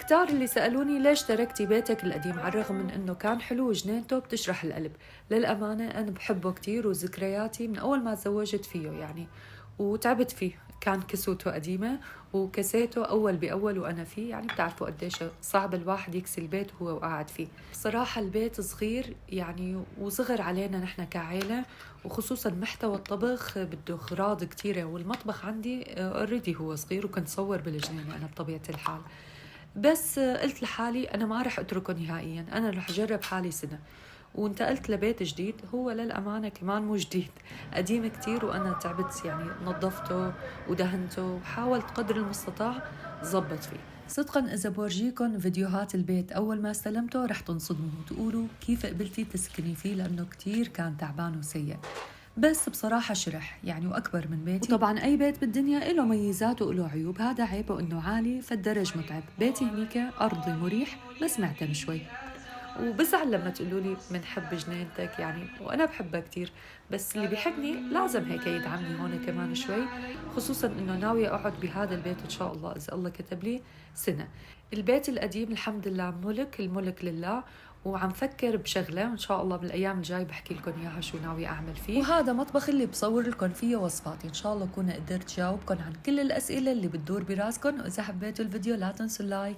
كتار اللي سألوني ليش تركتي بيتك القديم على الرغم من انه كان حلو وجنينته بتشرح القلب. للأمانة أنا بحبه كتير وذكرياتي من أول ما تزوجت فيه يعني، وتعبت فيه. كان كسوته قديمة وكسيته أول بأول وأنا فيه، يعني بتعرفوا قديش صعب الواحد يكسي البيت وهو قاعد فيه. صراحة البيت صغير يعني وصغر علينا نحن كعائلة، وخصوصا محتوى الطبخ بده أغراض كتيرة، والمطبخ عندي اوريدي هو صغير، وكنت صور بالجنينة أنا بطبيعة الحال. بس قلت لحالي أنا ما رح أتركه نهائيا، أنا رح أجرب حالي سنة. وانتقلت لبيت جديد، هو للأمانة كمان مو جديد، قديم كتير، وأنا تعبت يعني نظفته ودهنته وحاولت قدر المستطاع زبط فيه. صدقا إذا بورجيكم فيديوهات البيت أول ما استلمته رح تنصدموا وتقولوا كيف قبلتي تسكني فيه، لأنه كتير كان تعبان وسيء. بس بصراحة شرح يعني وأكبر من بيتي. وطبعا أي بيت بالدنيا له ميزات وله عيوب، هذا عيبه إنه عالي فالدرج متعب. بيتي هنيك أرضي مريح بس معتم شوي، وبزعل لما تقولوا لي بنحب جنينتك يعني، وأنا بحبها كتير، بس اللي بيحبني لازم هيك يدعمني هون كمان شوي، خصوصا إنه ناوية أقعد بهذا البيت إن شاء الله إذا الله كتب لي سنة. البيت القديم الحمد لله ملك، الملك لله، وعم فكر بشغلة إن شاء الله بالأيام الجاي بحكي لكم إياها شو ناوي أعمل فيه. وهذا مطبخ اللي بصور لكم فيه وصفاتي، إن شاء الله أكون قدرت جاوبكم عن كل الأسئلة اللي بتدور براسكم. وإذا حبيتوا الفيديو لا تنسوا اللايك.